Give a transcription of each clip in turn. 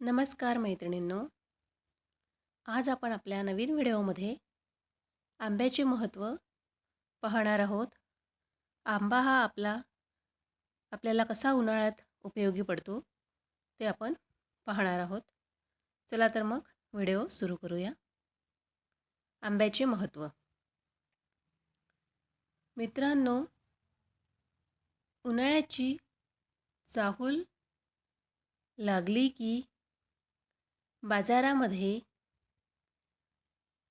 नमस्कार मैत्रिणींनो. आज आपण आपल्या नवीन व्हिडिओमध्ये आंब्याचे महत्त्व पाहणार आहोत. आंबा हा आपल्याला कसा उन्हाळ्यात उपयोगी पडतो ते आपण पाहणार आहोत. चला तर मग व्हिडिओ सुरू करूया. आंब्याचे महत्त्व. मित्रांनो, उन्हाळ्याची चाहूल लागली की बाजारामध्ये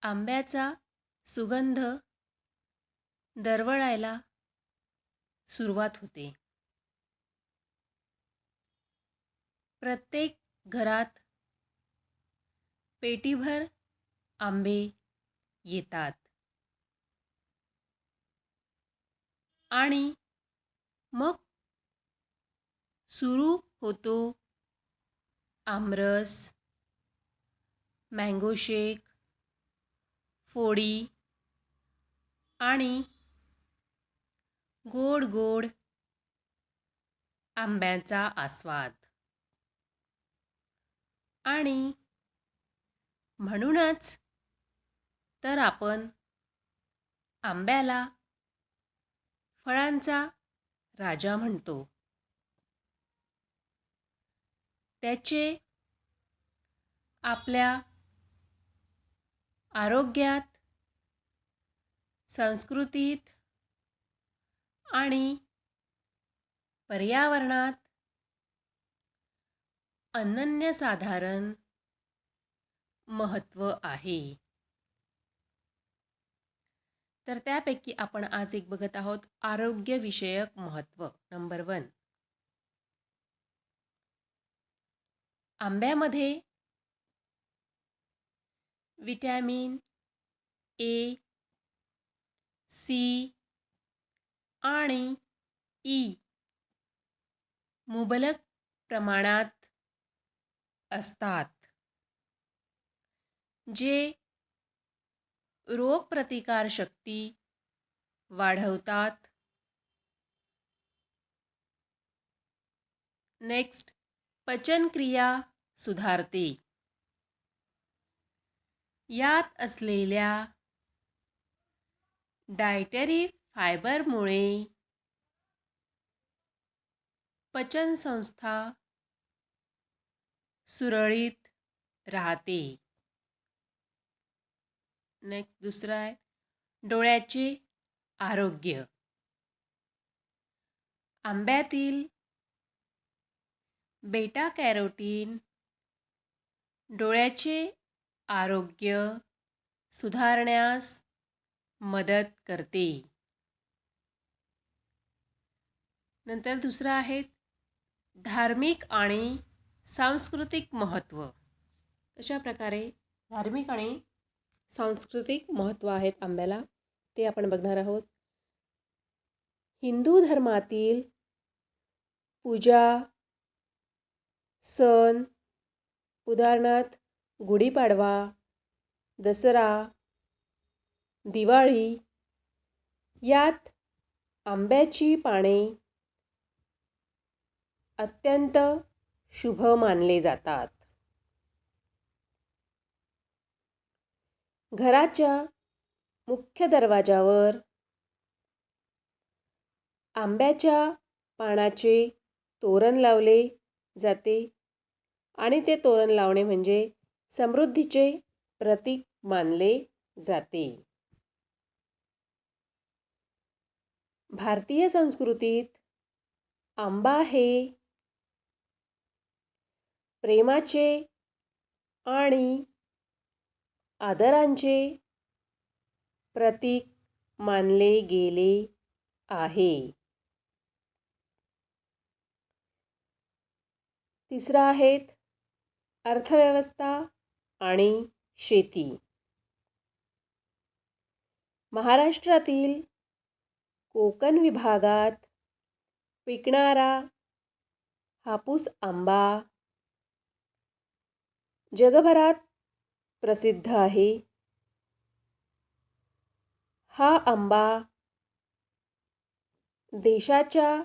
आंब्याचा सुगंध दरवळायला सुरुवात होते. प्रत्येक घरात पेटीभर आंबे येतात आणि मग सुरू होतो आमरस, मँगो शेक, फोडी आणि गोड गोड आंब्याचा आस्वाद. आणि म्हणूनच तर आपण आंब्याला फळांचा राजा म्हणतो. त्याचे आपल्या आरोग्यात, संस्कृतीत आणि पर्यावरणात अनन्यसाधारण महत्त्व आहे. तर त्यापैकी आपण आज एक बघत आहोत आरोग्यविषयक महत्त्व. नंबर 1. आंब्यामध्ये विटॅमिन ए, सी आणि ई मुबलक प्रमाणात असतात, जे रोगप्रतिकारशक्ती वाढवतात. नेक्स्ट, पचनक्रिया सुधारते. यात असलेल्या डायटरी फायबरमुळे पचनसंस्था सुरळीत राहते. नेक्स्ट, दुसरा आहे डोळ्याचे आरोग्य. आंब्यातील बेटा कॅरोटीन डोळ्याचे आरोग्य सुधारण्यास मदत करते. नंतर दुसरा आहे धार्मिक आणि सांस्कृतिक महत्त्व. अशा प्रकारे धार्मिक आणि सांस्कृतिक महत्त्व आहेत आंब्याला, ते आपण बघणार आहोत. हिंदू धर्मातील पूजा, सण, उदाहरणार्थ गुढीपाडवा, दसरा, दिवाळी यात आंब्याची पाने अत्यंत शुभ मानले जातात. घराच्या मुख्य दरवाजावर आंब्याच्या पानाचे तोरण लावले जाते आणि ते तोरण लावणे म्हणजे समृद्धीचे प्रतीक मानले जाते. भारतीय संस्कृतीत आंबा हे प्रेमाचे आणि आदरांचे प्रतीक मानले गेले आहे. तिसरा आहे अर्थव्यवस्था आणि शेती. महाराष्ट्रातील कोकण विभागात पिकणारा हापूस आंबा जगभरात प्रसिद्ध आहे. हा आंबा देशाच्या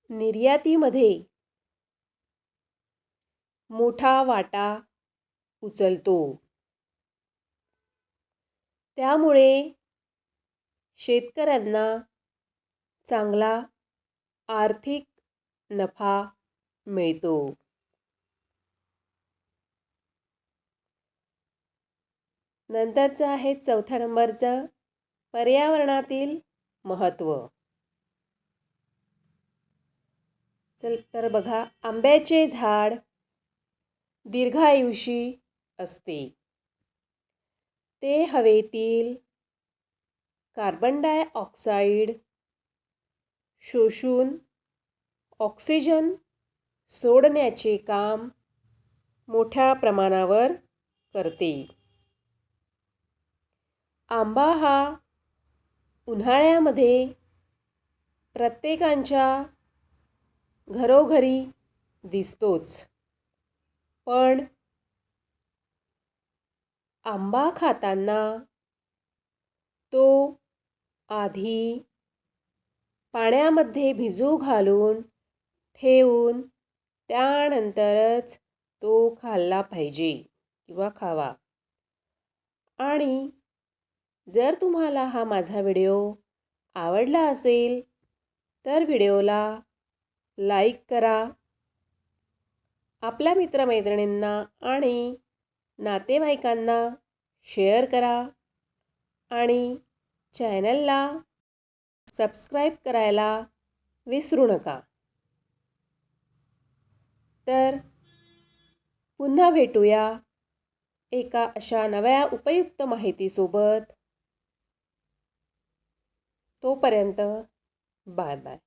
निर्यातीमध्ये मोठा वाटा उचलतो. त्यामुळे शेतकऱ्यांना चांगला आर्थिक नफा मिळतो. नंतरचं आहे 4थ्या नंबरचं पर्यावरणातील महत्त्व. तर बघा, आंब्याचे झाड दीर्घायुषी असते. ते हवेतील कार्बन डायऑक्साईड शोषून ऑक्सिजन सोडण्याचे काम मोठ्या प्रमाणावर करते. आंबा हा उन्हाळ्यामध्ये प्रत्येकाच्या घरोघरी दिसतोच. पण आंबा खाताना तो आधी पाण्यामध्ये भिजू घालून ठेवून त्यानंतरच तो खाल्ला पाहिजे किंवा खावा. आणि जर तुम्हाला हा माझा व्हिडिओ आवडला असेल तर व्हिडिओला लाईक करा. आपल्या मित्रमैत्रिणींना आणि नातेवाईकांना शेअर करा आणि चॅनलला सबस्क्राईब करायला विसरू नका. तर पुन्हा भेटूया एका अशा नव्या उपयुक्त माहितीसोबत. तोपर्यंत बाय बाय.